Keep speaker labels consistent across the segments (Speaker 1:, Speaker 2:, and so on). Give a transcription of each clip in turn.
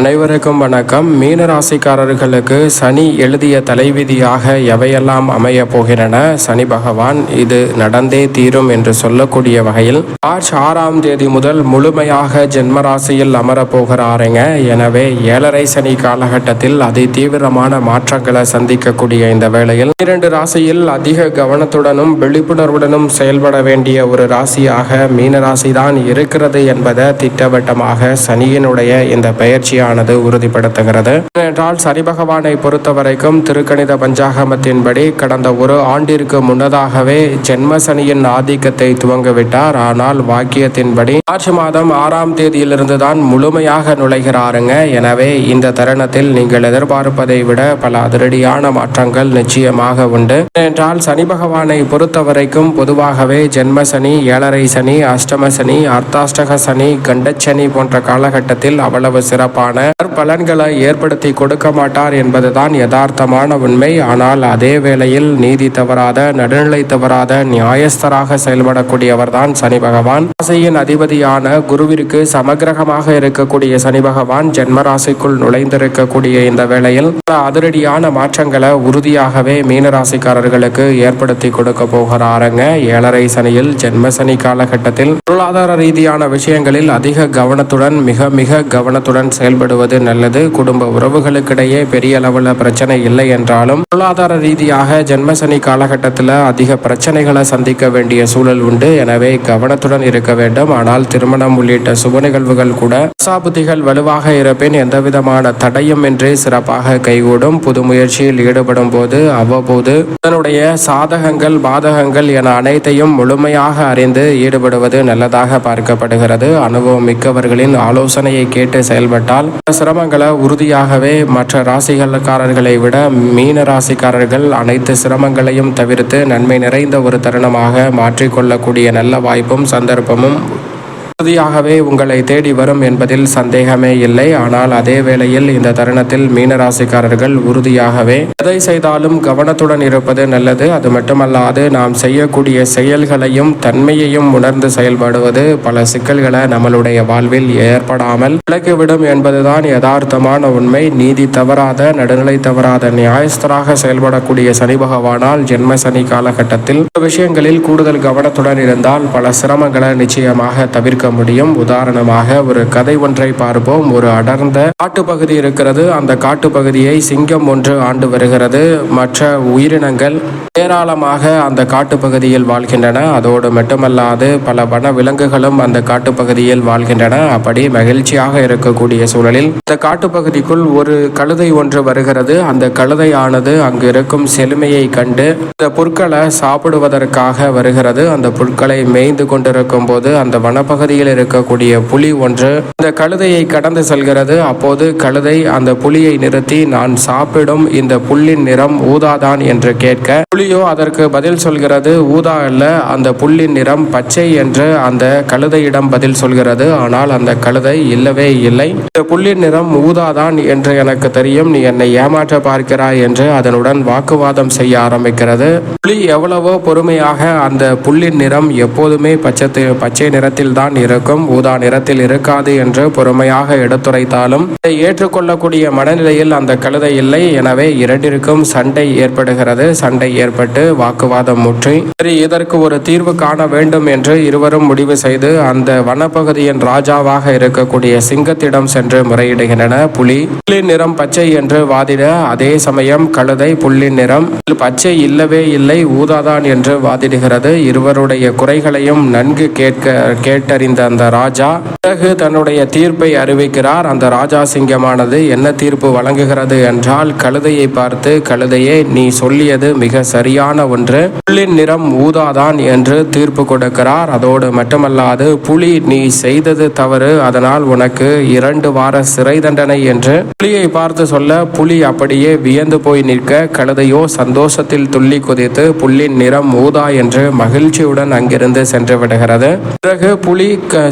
Speaker 1: அனைவருக்கும் வணக்கம். மீன ராசிக்காரர்களுக்கு சனி எழுதிய தலைவிதியாக எவையெல்லாம் அமைய போகின்றன, சனி பகவான் இது நடந்தே தீரும் என்று சொல்லக்கூடிய வகையில் மார்ச் 6ஆம் தேதி முதல் முழுமையாக ஜென்ம ராசியில் அமரப்போகிறாருங்க. எனவே 7.5 சனி காலகட்டத்தில் அதி தீவிரமான மாற்றங்களை சந்திக்கக்கூடிய இந்த வேளையில் 2 ராசியில் அதிக கவனத்துடனும் விழிப்புணர்வுடனும் செயல்பட வேண்டிய ஒரு ராசியாக மீன ராசி தான் இருக்கிறது என்பதை திட்டவட்டமாக சனியினுடைய இந்த பெயர்ச்சியானது உறுதிப்படுத்துகிறது. ஏனென்றால் சனி பகவானை பொறுத்த வரைக்கும் திருக்கணித பஞ்சாகமத்தின்படி கடந்த ஒரு ஆண்டிற்கு முன்னதாகவே ஜென்ம சனியின் ஆதிக்கத்தை துவங்கிவிட்டார். ஆனால் வாக்கியத்தின்படி மார்ச் மாதம் 6ஆம் தேதியிலிருந்து தான் முழுமையாக நுழைகிறாருங்க. எனவே இந்த தருணத்தில் நீங்கள் எதிர்பார்ப்பதை விட பல அதிரடியான மாற்றங்கள் நிச்சயமாக உண்டு. ஏனென்றால் சனி பகவானை பொறுத்த வரைக்கும் பொதுவாகவே ஜென்ம சனி, 7.5 சனி, அஷ்டம சனி, அர்த்தாஷ்டக சனி, கண்டச்சனி போன்ற காலகட்டத்தில் அவ்வளவு சிறப்பான பலன்களை ஏற்படுத்தி கொடுக்க மாட்டார் என்பதுதான் யதார்த்தமான உண்மை. ஆனால் அதே வேளையில் நீதி தவறாத, நடுநிலை தவறாத, நியாயஸ்தராக செயல்படக்கூடியவர் தான் சனி பகவான். ராசியின் அதிபதியான குருவிற்கு சமகிரகமாக இருக்கக்கூடிய சனி பகவான் ஜென்ம ராசிக்குள் நுழைந்திருக்கக்கூடிய இந்த வேளையில் அதிரடியான மாற்றங்களை உறுதியாகவே மீன ராசிக்காரர்களுக்கு ஏற்படுத்தி கொடுக்க போகிறாருங்க. 7.5 சனியில் ஜென்ம சனி காலகட்டத்தில் பொருளாதார ரீதியான விஷயங்களில் அதிக கவனத்துடன் மிக கவனத்துடன் செயல்படுவது நல்லது. குடும்ப உறவுகளுக்கிடையே பெரிய அளவில் பிரச்சனை இல்லை என்றாலும் பொருளாதார ரீதியாக ஜென்ம சனி காலகட்டத்தில் அதிக பிரச்சனைகளை சந்திக்க வேண்டிய சூழல் உண்டு. எனவே கவனத்துடன் இருக்க வேண்டும். ஆனால் திருமணம் உள்ளிட்ட சுப நிகழ்வுகள் கூட தசாபுத்திகள் வலுவாக இருப்பின் எந்தவிதமான தடையும் இன்றி சிறப்பாக கைகூடும். புது முயற்சியில் ஈடுபடும் போது அவ்வப்போது அதனுடைய சாதகங்கள் பாதகங்கள் என அனைத்தையும் முழுமையாக அறிந்து ஈடுபடுவது நல்லதாக பார்க்கப்படுகிறது. அனுபவம் மிக்கவர்களின் ஆலோசனையை கேட்டு செயல்பட்டால் சிரமங்களை உறுதியாகவே மற்ற ராசிகாரர்களை விட மீன ராசிக்காரர்கள் அனைத்து சிரமங்களையும் தவிர்த்து நன்மை நிறைந்த ஒரு தருணமாக மாற்றிக்கொள்ளக்கூடிய நல்ல வாய்ப்பும் சந்தர்ப்பமும் உறுதியாகவே உங்களை தேடி வரும் என்பதில் சந்தேகமே இல்லை. ஆனால் அதே வேளையில் இந்த தருணத்தில் மீனராசிக்காரர்கள் உறுதியாகவே எதை செய்தாலும் கவனத்துடன் இருப்பது நல்லது. அது மட்டுமல்லாது நாம் செய்யக்கூடிய செயல்களையும் தன்மையையும் உணர்ந்து செயல்படுவது பல சிக்கல்களை நம்மளுடைய வாழ்வில் ஏற்படாமல் விலக்கிவிடும் என்பதுதான் யதார்த்தமான உண்மை. நீதி தவறாத, நடுநிலை தவறாத, நியாயஸ்தராக செயல்படக்கூடிய சனி பகவானால் ஜென்ம சனி காலகட்டத்தில் விஷயங்களில் கூடுதல் கவனத்துடன் இருந்தால் பல சிரமங்களை நிச்சயமாக தவிர்க்க முடியும். உதாரணமாக ஒரு கதை ஒன்றை பார்ப்போம். ஒரு அடர்ந்த காட்டுப்பகுதி இருக்கிறது. அந்த காட்டுப்பகுதியை சிங்கம் ஒன்று ஆண்டு வருகிறது. மற்ற உயிரினங்கள் ஏராளமாக அந்த காட்டுப்பகுதியில் வாழ்கின்றன. அதோடு மட்டுமல்லாது பல வன விலங்குகளும் அந்த காட்டுப்பகுதியில் வாழ்கின்றன. அப்படி மகிழ்ச்சியாக இருக்கக்கூடிய சூழலில் இந்த காட்டுப்பகுதிக்குள் ஒரு கழுதை ஒன்று வருகிறது. அந்த கழுதையானது அங்கு இருக்கும் செழுமையை கண்டு இந்த புற்களை சாப்பிடுவதற்காக வருகிறது. அந்த புற்களை மேய்ந்து கொண்டிருக்கும் போது அந்த வனப்பகுதி இருக்கக்கூடிய புலி ஒன்று இந்த கழுதையை கடந்து செல்கிறது. அப்போது கழுதை அந்த புலியை நிறுத்தி, நான் சாப்பிடும் இந்த புல்லின் நிறம் ஊதாதான் என்று கேட்க, புலியோ அதற்கு பதில் சொல்கிறது, ஊதா அல்ல, அந்த புல்லின் நிறம் பச்சை என்று அந்த கழுதையிடம் பதில் சொல்கிறது. ஆனால் அந்த கழுதை இல்லவே இல்லை, இந்த புல்லின் நிறம் ஊதாதான் என்று எனக்கு தெரியும், நீ என்னை ஏமாற்ற பார்க்கிறாய் என்று அதனுடன் வாக்குவாதம் செய்ய ஆரம்பிக்கிறது. புலி எவ்வளவோ பொறுமையாக அந்த புல்லின் நிறம் எப்போதுமே பச்சை நிறத்தில் தான் இருக்கும், ஊதா நிறத்தில் இருக்காது என்று பொறுமையாக எடுத்துரைத்தாலும் இதை ஏற்றுக்கொள்ளக்கூடிய மனநிலையில் அந்த கழுதை இல்லை. எனவே இரண்டிற்கும் சண்டை ஏற்படுகிறது. சண்டை ஏற்பட்டு வாக்குவாதம் முற்றி சரி, இதற்கு ஒரு தீர்வு காண வேண்டும் என்று இருவரும் முடிவு செய்து அந்த வனப்பகுதியின் ராஜாவாக இருக்கக்கூடிய சிங்கத்திடம் சென்று முறையிடுகின்றன. புல்லின் நிறம் பச்சை என்று வாதிட, அதே சமயம் கழுதை புல்லின் நிறம் பச்சை இல்லவே இல்லை, ஊதாதான் என்று வாதிடுகிறது. இருவருடைய குறைகளையும் நன்கு கேட்டறிந்த அந்த ராஜா பிறகு தன்னுடைய தீர்ப்பை அறிவிக்கிறார். அந்த ராஜா சிங்கமானது என்ன தீர்ப்பு வழங்குகிறது என்றால், கழுதையை பார்த்து, கழுதையே, நீ சொல்லியது மிக சரியான ஒன்று, புல்லின் நிறம் ஊதாதான் என்று தீர்ப்பு கொடுக்கிறார். அதோடு மட்டுமல்லாது, புலி நீ செய்தது தவறு, அதனால் உனக்கு 2 வார சிறை தண்டனை என்று புலியை பார்த்து சொல்ல, புலி அப்படியே வியந்து போய் நிற்க, கழுதையோ சந்தோஷத்தில் துள்ளி குதித்து புல்லின் நிறம் ஊதா என்று மகிழ்ச்சியுடன் அங்கிருந்து சென்று விடுகிறது. பிறகு புலி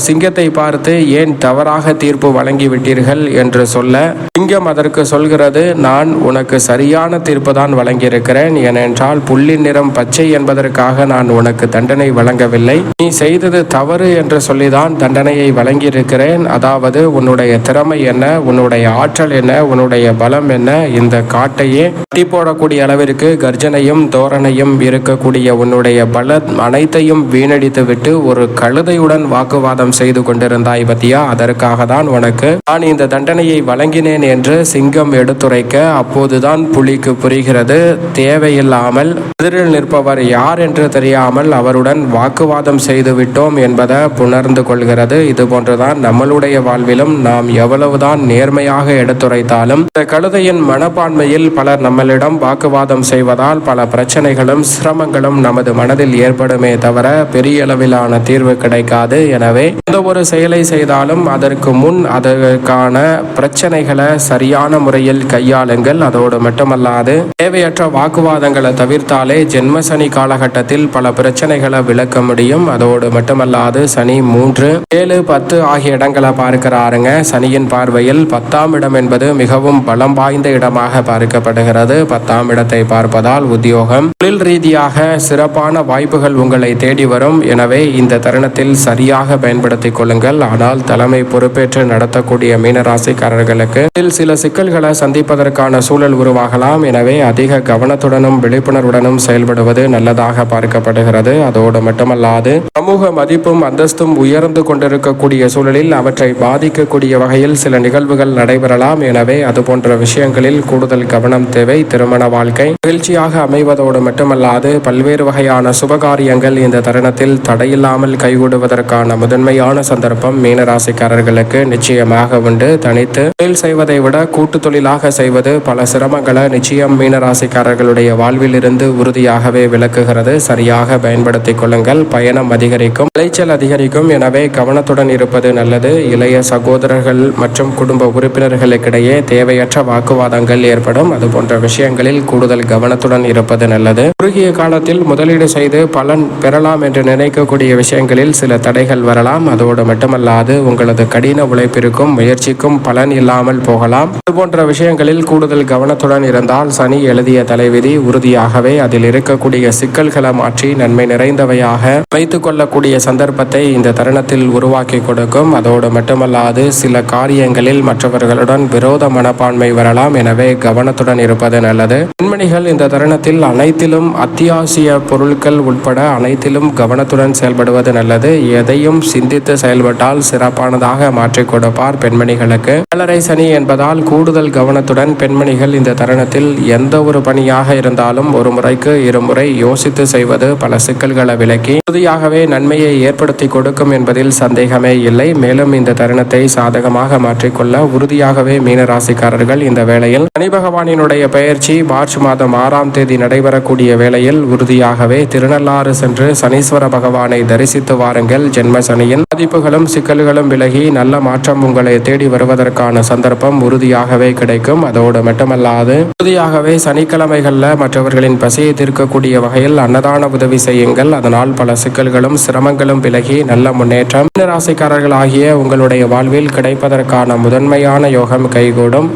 Speaker 1: சிங்கத்தை பார்த்து ஏன் தவறாக தீர்ப்பு வழங்கி விட்டீர்கள் என்று சொல்ல, சிங்கம் அதற்கு சொல்கிறது, நான் உனக்கு சரியான தீர்ப்பு தான் வழங்கியிருக்கிறேன். ஏனென்றால் புள்ளின் நிறம் பச்சை என்பதற்காக நான் உனக்கு தண்டனை வழங்கவில்லை. நீ செய்தது தவறு என்று சொல்லிதான் தண்டனையை வழங்கியிருக்கிறேன். அதாவது உன்னுடைய திறமை என்ன, உன்னுடைய ஆற்றல் என்ன, உன்னுடைய பலம் என்ன, இந்த காட்டையே கட்டி போடக்கூடிய அளவிற்கு கர்ஜனையும் தோரணையும் இருக்கக்கூடிய உன்னுடைய பலம் அனைத்தையும் வீணடித்து விட்டு ஒரு கழுதையுடன் வாக்குவாதம் செய்து கொண்டிருந்தாய் பத்தியா, அதற்காக தான் உனக்கு நான் இந்த தண்டனையை வழங்கினேன் என்று சிங்கம் எடுத்துரைக்க, அப்போதுதான் புலிக்கு புரிகிறது, தேவையில்லாமல் எதிரில் நிற்பவர் யார் என்று தெரியாமல் அவருடன் வாக்குவாதம் செய்து விட்டோம் என்பதை புணர்ந்து கொள்கிறது. இது போன்றுதான் நம்மளுடைய வாழ்விலும் நாம் எவ்வளவுதான் நேர்மையாக எடுத்துரைத்தாலும் இந்த கழுதையின் மனப்பான்மையில் பலர் நம்மளிடம் வாக்குவாதம் செய்வதால் பல பிரச்சனைகளும் சிரமங்களும் நமது மனதில் ஏற்படுமே தவிர பெரிய அளவிலான தீர்வு கிடைக்காது. எனவே எந்த ஒரு செயலை செய்தாலும் அதற்கு முன் அதற்கான பிரச்சனைகளை சரியான முறையில் கையாளுங்கள். அதோடு மட்டுமல்லாது தேவையற்ற வாக்குவாதங்களை தவிர்த்தாலே ஜென்ம சனி காலகட்டத்தில் பல பிரச்சனைகளை விளக்க முடியும். அதோடு மட்டுமல்லாது சனி 3, 7, 10 ஆகிய இடங்களை பார்க்கிறாருங்க. சனியின் பார்வையில் 10ஆம் இடம் என்பது மிகவும் பலம் வாய்ந்த இடமாக பார்க்கப்படுகிறது. 10ஆம் இடத்தை பார்ப்பதால் உத்தியோகம், தொழில் ரீதியாக சிறப்பான வாய்ப்புகள் உங்களை தேடி வரும். எனவே இந்த தருணத்தில் சரியாக பயன்படுத்திக் கொள்ளுங்கள். ஆனால் தலைமை பொறுப்பேற்று நடத்தக்கூடிய மீனராசிக்காரர்களுக்கு இதில் சில சிக்கல்களை சந்திப்பதற்கான சூழல் உருவாகலாம். எனவே அதிக கவனத்துடனும் விழிப்புணர்வுடனும் செயல்படுவது நல்லதாக பார்க்கப்படுகிறது. அதோடு மட்டுமல்லாது சமூக மதிப்பும் அந்தஸ்தும் உயர்ந்து கொண்டிருக்கக்கூடிய சூழலில் அவற்றை பாதிக்கக்கூடிய வகையில் சில நிகழ்வுகள் நடைபெறலாம். எனவே அது போன்ற விஷயங்களில் கூடுதல் கவனம் தேவை. திருமண வாழ்க்கை மகிழ்ச்சியாக அமைவதோடு மட்டுமல்லாது பல்வேறு வகையான சுபகாரியங்கள் இந்த தருணத்தில் தடையில்லாமல் கைகூடுவதற்கான முதன்மையான சந்தர்ப்பம் மீனராசிக்காரர்களுக்கு நிச்சயமாக உண்டு. தனித்து தொழில் செய்வதை விட கூட்டு தொழிலாக செய்வது பல சிரமங்களை நிச்சயம் மீனராசிக்காரர்களுடைய வாழ்வில் இருந்து உறுதியாகவே விளக்குகிறது. சரியாக பயன்படுத்திக் கொள்ளுங்கள். பயணம் அதிகரிக்கும், விளைச்சல் அதிகரிக்கும். எனவே கவனத்துடன் இருப்பது நல்லது. இளைய சகோதரர்கள் மற்றும் குடும்ப உறுப்பினர்களுக்கிடையே தேவையற்ற வாக்குவாதங்கள் ஏற்படும். அது போன்ற விஷயங்களில் கூடுதல் கவனத்துடன் இருப்பது நல்லது. குறுகிய காலத்தில் முதலீடு செய்து பலன் பெறலாம் என்று நினைக்கக்கூடிய விஷயங்களில் சில தடைகள் வரலாம். அதோடு மட்டுமல்லாது உங்களது கடின உழைப்பிற்கும் முயற்சிக்கும் பலன் இல்லாமல் போகலாம். இதுபோன்ற விஷயங்களில் கூடுதல் கவனத்துடன் இருந்தால் சனி எழுதிய தலைவிதி உறுதியாகவே அதில் இருக்கக்கூடிய சிக்கல்களை மாற்றி நன்மை நிறைந்தவையாக வைத்துக் கொள்ளக்கூடிய சந்தர்ப்பத்தை இந்த தருணத்தில் உருவாக்கி கொடுக்கும். அதோடு மட்டுமல்லாது சில காரியங்களில் மற்றவர்களுடன் விரோத மனப்பான்மை வரலாம். எனவே கவனத்துடன் இருப்பது நல்லது. பெண்மணிகள் இந்த தருணத்தில் அனைத்திலும் அத்தியாவசிய பொருட்கள் உட்பட அனைத்திலும் கவனத்துடன் செயல்படுவது நல்லது. எதையும் சிந்தித்து செயல்பட்டால் சிறப்பானதாக மாற்றிக் கொடுப்பார் பெண்மணிகளுக்கு. கலரை சனி என்பதால் கூடுதல் கவனத்துடன் பெண்மணிகள் இந்த தருணத்தில் எந்த ஒரு பணியாக இருந்தாலும் ஒரு முறைக்கு இருமுறை யோசித்து செய்வது பல சிக்கல்களை விலக்கி உறுதியாகவே நன்மையை ஏற்படுத்தி கொடுக்கும் என்பதில் சந்தேகமே இல்லை. மேலும் இந்த தருணத்தை சாதகமாக மாற்றிக்கொள்ள உறுதியாகவே மீனராசிக்காரர்கள் இந்த வேளையில் சனி பகவானினுடைய பெயர்ச்சி மார்ச் மாதம் 6ஆம் தேதி நடைபெறக்கூடிய வேளையில் உறுதியாகவே திருநள்ளாறு சென்று சனீஸ்வர பகவானை தரிசித்து வாருங்கள். ஜென்ம சனியின் பாதிப்புகளும் சிக்கல்களும் விலகி நல்ல மாற்றம் உங்களை தேடி வருவதற்கான சந்தர்ப்பம் உறுதியாகவே கிடைக்கும். அதோடு மட்டுமல்லாது உறுதியாகவே சனிக்கிழமைகளில் மற்றவர்களின் பசியை தீர்க்கக்கூடிய வகையில் அன்னதான உதவி செய்யுங்கள். அதனால் பல சிக்கல்களும் சிரமங்களும் விலகி நல்ல முன்னேற்றம் மீனராசிக்காரர்கள் ஆகிய உங்களுடைய வாழ்வில் கிடைப்பதற்கான முதன்மையான யோகம் கைகூடும்.